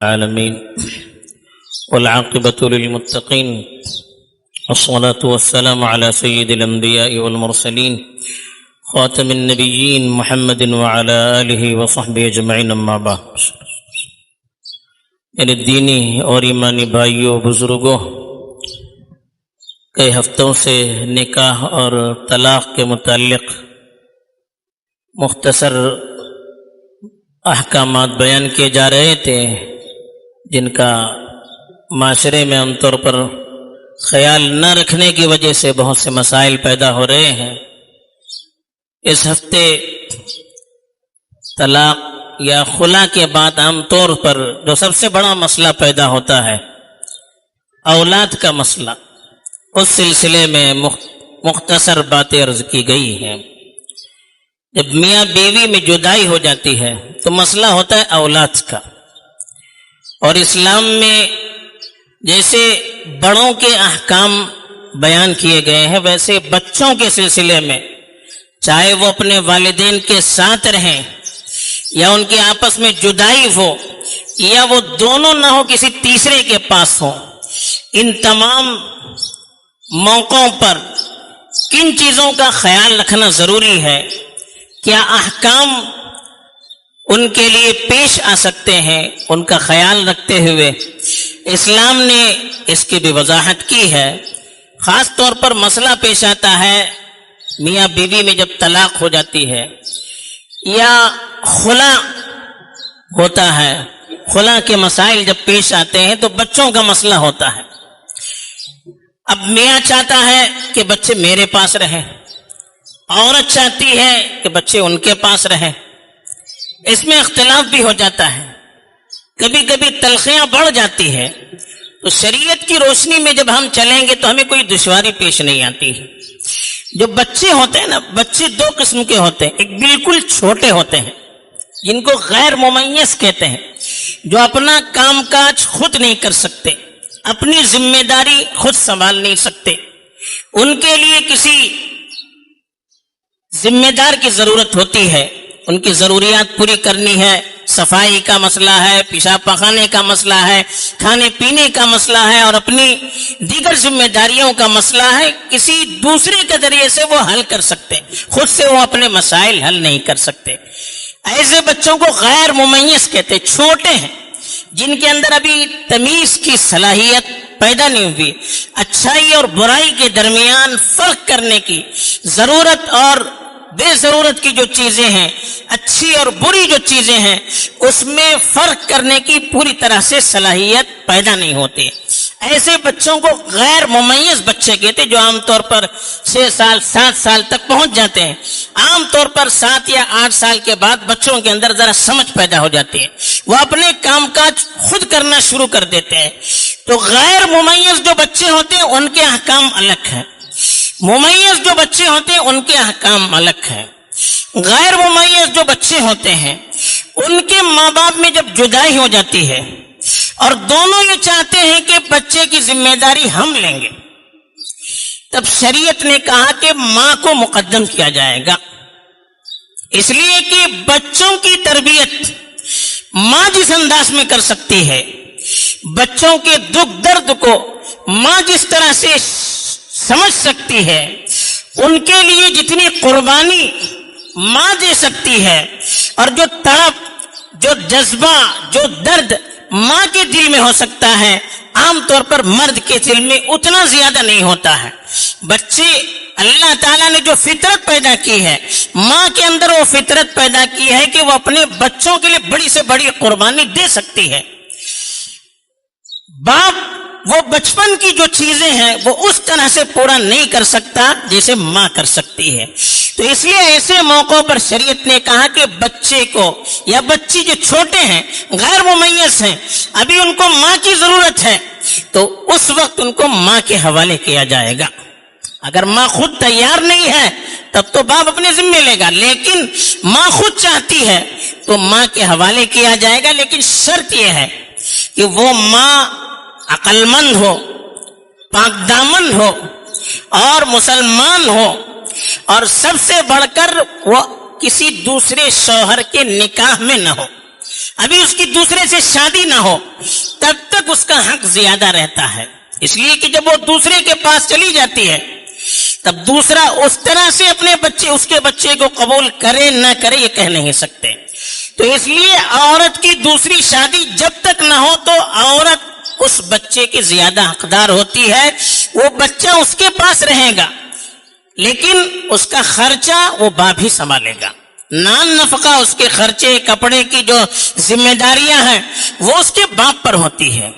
العالمين والعاقبة للمتقين والصلاة والسلام على سيد الأنبياء والمرسلين خاتم النبيين محمد وعلى آلہ وصحبہ اجمعین اما بعد۔ میرے دینی اور ایمانی بھائیوں بزرگوں، کئی ہفتوں سے نکاح اور طلاق کے متعلق مختصر احکامات بیان کیے جا رہے تھے، جن کا معاشرے میں عام طور پر خیال نہ رکھنے کی وجہ سے بہت سے مسائل پیدا ہو رہے ہیں۔ اس ہفتے طلاق یا خلا کے بعد عام طور پر جو سب سے بڑا مسئلہ پیدا ہوتا ہے اولاد کا مسئلہ، اس سلسلے میں مختصر باتیں عرض کی گئی ہیں۔ جب میاں بیوی میں جدائی ہو جاتی ہے تو مسئلہ ہوتا ہے اولاد کا، اور اسلام میں جیسے بڑوں کے احکام بیان کیے گئے ہیں ویسے بچوں کے سلسلے میں، چاہے وہ اپنے والدین کے ساتھ رہیں یا ان کے آپس میں جدائی ہو یا وہ دونوں نہ ہو کسی تیسرے کے پاس ہو، ان تمام موقعوں پر کن چیزوں کا خیال رکھنا ضروری ہے، کیا احکام ان کے لیے پیش آ سکتے ہیں، ان کا خیال رکھتے ہوئے اسلام نے اس کی بھی وضاحت کی ہے۔ خاص طور پر مسئلہ پیش آتا ہے میاں بیوی میں جب طلاق ہو جاتی ہے یا خلا ہوتا ہے، خلا کے مسائل جب پیش آتے ہیں تو بچوں کا مسئلہ ہوتا ہے۔ اب میاں چاہتا ہے کہ بچے میرے پاس رہیں، عورت چاہتی ہے کہ بچے ان کے پاس رہیں، اس میں اختلاف بھی ہو جاتا ہے، کبھی کبھی تلخیاں بڑھ جاتی ہے۔ تو شریعت کی روشنی میں جب ہم چلیں گے تو ہمیں کوئی دشواری پیش نہیں آتی ہے۔ جو بچے ہوتے ہیں نا، بچے دو قسم کے ہوتے ہیں، ایک بالکل چھوٹے ہوتے ہیں جن کو غیر ممیز کہتے ہیں، جو اپنا کام کاج خود نہیں کر سکتے، اپنی ذمہ داری خود سنبھال نہیں سکتے، ان کے لیے کسی ذمہ دار کی ضرورت ہوتی ہے، ان کی ضروریات پوری کرنی ہے، صفائی کا مسئلہ ہے، پیشاب پخانے کا مسئلہ ہے، کھانے پینے کا مسئلہ ہے، اور اپنی دیگر ذمہ داریوں کا مسئلہ ہے، کسی دوسرے کے ذریعے سے وہ حل کر سکتے، خود سے وہ اپنے مسائل حل نہیں کر سکتے۔ ایسے بچوں کو غیر ممیز کہتے، چھوٹے ہیں، جن کے اندر ابھی تمیز کی صلاحیت پیدا نہیں ہوئی، اچھائی اور برائی کے درمیان فرق کرنے کی ضرورت اور بے ضرورت کی جو چیزیں ہیں، اچھی اور بری جو چیزیں ہیں، اس میں فرق کرنے کی پوری طرح سے صلاحیت پیدا نہیں ہوتی۔ ایسے بچوں کو غیر ممیز بچے کہتے، جو عام طور پر 6 سال 7 سال تک پہنچ جاتے ہیں۔ عام طور پر 7 یا 8 سال کے بعد بچوں کے اندر ذرا سمجھ پیدا ہو جاتی ہے، وہ اپنے کام کاج خود کرنا شروع کر دیتے ہیں۔ تو غیر ممیز جو بچے ہوتے ہیں ان کے احکام الگ ہیں، ممیز جو بچے ہوتے ہیں ان کے احکام الگ ہیں۔ غیر ممیز جو بچے ہوتے ہیں ان کے ماں باپ میں جب جدائی ہو جاتی ہے اور دونوں یہ چاہتے ہیں کہ بچے کی ذمہ داری ہم لیں گے، تب شریعت نے کہا کہ ماں کو مقدم کیا جائے گا، اس لیے کہ بچوں کی تربیت ماں جس انداز میں کر سکتی ہے، بچوں کے دکھ درد کو ماں جس طرح سے سمجھ سکتی ہے، ان کے لیے جتنی قربانی ماں دے سکتی ہے، اور جو تڑپ، جو جذبہ، جو درد ماں کے دل میں ہو سکتا ہے، عام طور پر مرد کے دل میں اتنا زیادہ نہیں ہوتا ہے۔ بچے اللہ تعالیٰ نے جو فطرت پیدا کی ہے، ماں کے اندر وہ فطرت پیدا کی ہے کہ وہ اپنے بچوں کے لیے بڑی سے بڑی قربانی دے سکتی ہے۔ باپ وہ بچپن کی جو چیزیں ہیں وہ اس طرح سے پورا نہیں کر سکتا جیسے ماں کر سکتی ہے۔ تو اس لیے ایسے موقعوں پر شریعت نے کہا کہ بچے کو یا بچی جو چھوٹے ہیں، غیر ممیز ہیں، ابھی ان کو ماں کی ضرورت ہے، تو اس وقت ان کو ماں کے حوالے کیا جائے گا۔ اگر ماں خود تیار نہیں ہے تب تو باپ اپنے ذمے لے گا، لیکن ماں خود چاہتی ہے تو ماں کے حوالے کیا جائے گا، لیکن شرط یہ ہے کہ وہ ماں عقل مند ہو، پاک دامن ہو اور مسلمان ہو، اور سب سے بڑھ کر وہ کسی دوسرے شوہر کے نکاح میں نہ ہو۔ ابھی اس کی دوسرے سے شادی نہ ہو تب تک اس کا حق زیادہ رہتا ہے، اس لیے کہ جب وہ دوسرے کے پاس چلی جاتی ہے تب دوسرا اس طرح سے اپنے بچے اس کے بچے کو قبول کرے نہ کرے یہ کہہ نہیں سکتے. تو اس لیے عورت کی دوسری شادی جب تک نہ ہو تو عورت اس بچے کی زیادہ حقدار ہوتی ہے. وہ بچہ اس کے پاس رہے گا لیکن اس کا خرچہ وہ باپ ہی سنبھالے گا. نان نفقہ اس کے خرچے کپڑے کی جو ذمہ داریاں ہیں وہ اس کے باپ پر ہوتی ہے.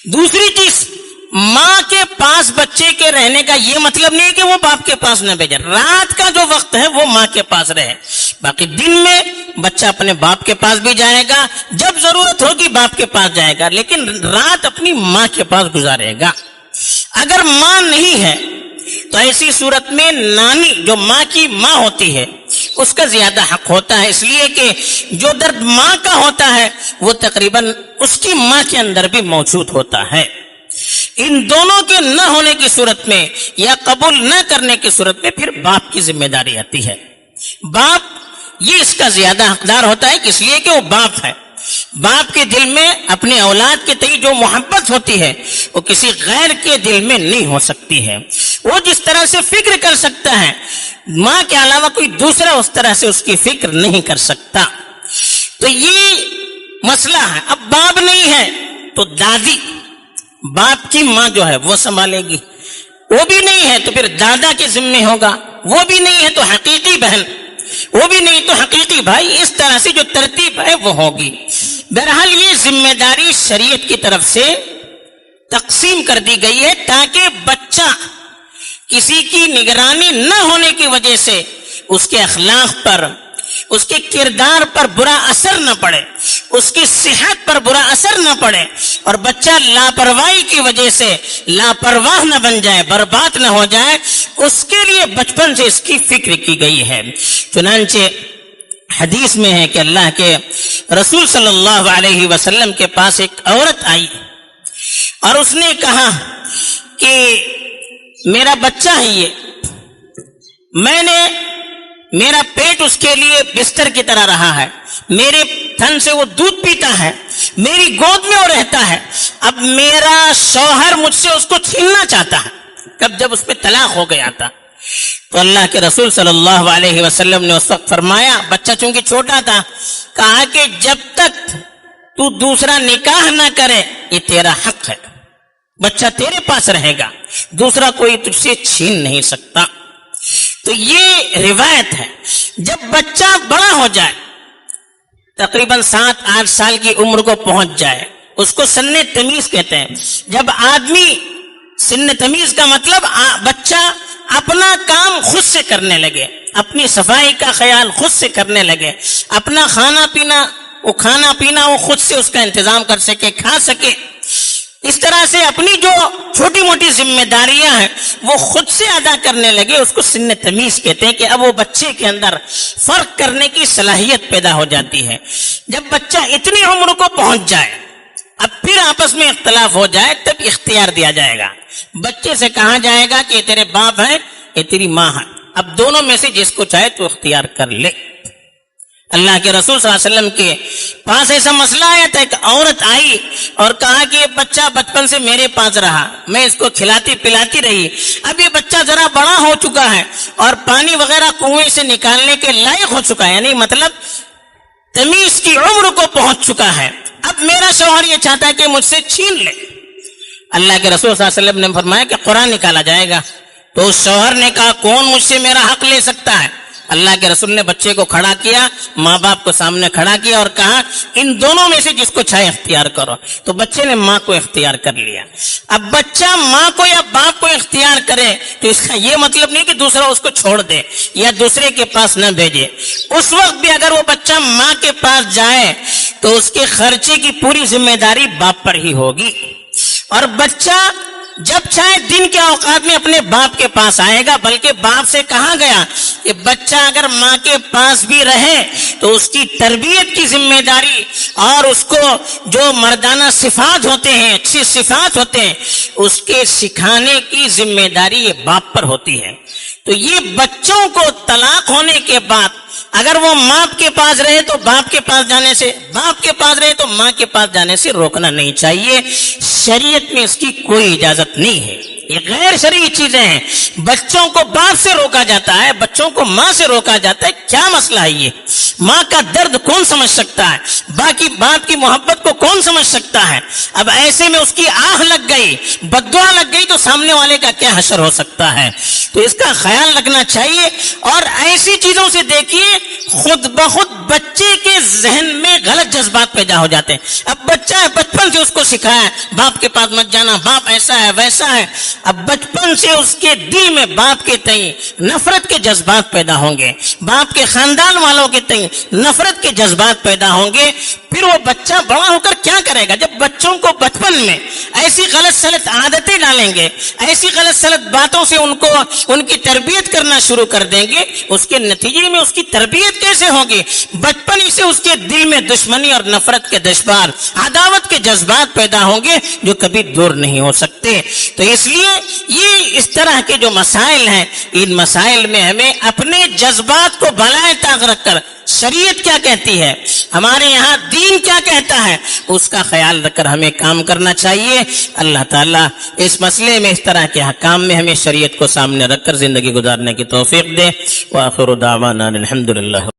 دوسری چیز، ماں کے پاس بچے کے رہنے کا یہ مطلب نہیں کہ وہ باپ کے پاس نہ بھیجے. رات کا جو وقت ہے وہ ماں کے پاس رہے، باقی دن میں بچہ اپنے باپ کے پاس بھی جائے گا، جب ضرورت ہوگی باپ کے پاس جائے گا، لیکن رات اپنی ماں کے پاس گزارے گا. اگر ماں نہیں ہے تو ایسی صورت میں نانی جو ماں کی ماں ہوتی ہے اس کا زیادہ حق ہوتا ہے، اس لیے کہ جو درد ماں کا ہوتا ہے وہ تقریباً اس کی ماں کے اندر بھی موجود ہوتا ہے. ان دونوں کے نہ ہونے کی صورت میں یا قبول نہ کرنے کی صورت میں پھر باپ کی ذمہ داری آتی ہے. باپ یہ اس کا زیادہ حقدار ہوتا ہے، اس لیے کہ وہ باپ ہے. باپ کے دل میں اپنے اولاد کے تئیں جو محبت ہوتی ہے وہ کسی غیر کے دل میں نہیں ہو سکتی ہے. وہ جس طرح سے فکر کر سکتا ہے ماں کے علاوہ کوئی دوسرا اس طرح سے اس کی فکر نہیں کر سکتا. تو یہ مسئلہ ہے. اب باپ نہیں ہے تو دادی باپ کی ماں جو ہے وہ سنبھالے گی، وہ بھی نہیں ہے تو پھر دادا کے ذمہ ہوگا، وہ بھی نہیں ہے تو حقیقی بہن، وہ بھی نہیں تو حقیقی بھائی، اس طرح سے جو ترتیب ہے وہ ہوگی. بہرحال یہ ذمہ داری شریعت کی طرف سے تقسیم کر دی گئی ہے تاکہ بچہ کسی کی نگرانی نہ ہونے کی وجہ سے اس کے اخلاق پر، اس کے کردار پر برا اثر نہ پڑے، اس کی صحت پر برا اثر نہ پڑے اور بچہ لاپرواہی کی وجہ سے لاپرواہ نہ بن جائے، برباد نہ ہو جائے. اس کے لیے بچپن سے اس کی فکر کی گئی ہے. چنانچہ حدیث میں ہے کہ اللہ کے رسول صلی اللہ علیہ وسلم کے پاس ایک عورت آئی اور اس نے کہا کہ میرا بچہ ہے یہ، میرا پیٹ اس کے لیے بستر کی طرح رہا ہے، میرے تھن سے وہ دودھ پیتا ہے، میری گود میں وہ رہتا ہے. اب میرا شوہر مجھ سے اس کو چھیننا چاہتا ہے. جب اس پہ طلاق ہو گیا تھا تو اللہ کے رسول صلی اللہ علیہ وسلم نے اس وقت فرمایا، بچہ چونکہ چھوٹا تھا، کہا کہ جب تک تو دوسرا نکاح نہ کرے یہ تیرا حق ہے، بچہ تیرے پاس رہے گا، دوسرا کوئی تجھ سے چھین نہیں سکتا. تو یہ روایت ہے. جب بچہ بڑا ہو جائے، تقریباً 7-8 سال کی عمر کو پہنچ جائے، اس کو سن تمیز کہتے ہیں. جب آدمی سن تمیز کا مطلب بچہ اپنا کام خود سے کرنے لگے، اپنی صفائی کا خیال خود سے کرنے لگے، اپنا کھانا پینا وہ خود سے اس کا انتظام کر سکے، کھا سکے، اس طرح سے اپنی جو چھوٹی موٹی ذمہ داریاں ہیں وہ خود سے ادا کرنے لگے، اس کو سن تمیز کہتے ہیں. کہ اب وہ بچے کے اندر فرق کرنے کی صلاحیت پیدا ہو جاتی ہے. جب بچہ اتنی عمر کو پہنچ جائے، اب پھر آپس میں اختلاف ہو جائے تب اختیار دیا جائے گا. بچے سے کہا جائے گا کہ یہ تیرے باپ ہے، یہ تیری ماں ہے، اب دونوں میں سے جس کو چاہے تو اختیار کر لے. اللہ کے رسول صلی اللہ علیہ وسلم کے پاس ایسا مسئلہ آیا تھا، ایک عورت آئی اور کہا کہ یہ بچہ بچپن سے میرے پاس رہا، میں اس کو کھلاتی پلاتی رہی، اب یہ بچہ ذرا بڑا ہو چکا ہے اور پانی وغیرہ کنویں سے نکالنے کے لائق ہو چکا ہے، یعنی مطلب تمیز کی عمر کو پہنچ چکا ہے، اب میرا شوہر یہ چاہتا ہے کہ مجھ سے چھین لے. اللہ کے رسول صلی اللہ علیہ وسلم نے فرمایا کہ قرآن نکالا جائے گا. تو اس شوہر نے کہا کون مجھ سے میرا حق لے سکتا ہے؟ اللہ کے رسول نے بچے کو کھڑا کیا، ماں باپ کو سامنے کھڑا کیا اور کہا ان دونوں میں سے جس کو چاہے اختیار کرو. تو بچے نے ماں کو اختیار کر لیا. اب بچہ ماں کو یا باپ کو اختیار کرے تو اس کا یہ مطلب نہیں کہ دوسرا اس کو چھوڑ دے یا دوسرے کے پاس نہ بھیجے. اس وقت بھی اگر وہ بچہ ماں کے پاس جائے تو اس کے خرچے کی پوری ذمہ داری باپ پر ہی ہوگی. اور بچہ جب چاہے دن کے اوقات میں اپنے باپ کے پاس آئے گا، بلکہ باپ سے کہا گیا کہ بچہ اگر ماں کے پاس بھی رہے تو اس کی تربیت کی ذمہ داری اور اس کو جو مردانہ صفات ہوتے ہیں، اچھی صفات ہوتے ہیں، اس کے سکھانے کی ذمہ داری یہ باپ پر ہوتی ہے. تو یہ بچوں کو طلاق ہونے کے بعد اگر وہ ماں کے پاس رہے تو باپ کے پاس جانے سے، باپ کے پاس رہے تو ماں کے پاس جانے سے روکنا نہیں چاہیے. شریعت میں اس کی کوئی اجازت نہیں ہے. یہ غیر شرعی چیزیں ہیں. بچوں کو باپ سے روکا جاتا ہے، بچوں کو ماں سے روکا جاتا ہے. کیا مسئلہ ہے یہ؟ ماں کا درد کون سمجھ سکتا ہے؟ باقی باپ کی محبت کو کون سمجھ سکتا ہے؟ اب ایسے میں اس کی آہ لگ گئی، بددعا لگ گئی تو سامنے والے کا کیا حشر ہو سکتا ہے؟ تو اس کا خیال رکھنا چاہیے. اور ایسی چیزوں سے دیکھیے خود بخود بچے کے ذہن میں غلط جذبات پیدا ہو جاتے ہیں. اب بچہ ہے، بچپن سے اس کو سکھایا ہے باپ کے پاس مت جانا، باپ ایسا ہے ویسا ہے. اب بچپن سے اس کے دل میں باپ کے تئیں نفرت کے جذبات پیدا ہوں گے، باپ کے خاندان والوں کے تئیں نفرت کے جذبات پیدا ہوں گے. پھر وہ بچہ بڑا ہو کر کیا کرے گا؟ جب بچوں کو بچپن میں ایسی غلط سلط عادتیں ڈالیں گے، ایسی غلط سلط باتوں سے ان کی تربیت کرنا شروع کر دیں گے، اس کے نتیجے میں اس کی تربیت کیسے ہوگی؟ بچپن ہی سے اس کے دل میں دشمنی اور نفرت کے جذبات، عداوت کے جذبات پیدا ہوں گے جو کبھی دور نہیں ہو سکتے. تو اس لیے یہ اس طرح کے جو مسائل ہیں، ان مسائل میں ہمیں اپنے جذبات کو بالائے طاق رکھ کر شریعت کیا کہتی ہے، ہمارے یہاں دین کیا کہتا ہے، اس کا خیال رکھ کر ہمیں کام کرنا چاہیے. اللہ تعالیٰ اس مسئلے میں، اس طرح کے حکام میں ہمیں شریعت کو سامنے رکھ کر زندگی گزارنے کی توفیق دے. وآخر دعوانا الحمدللہ.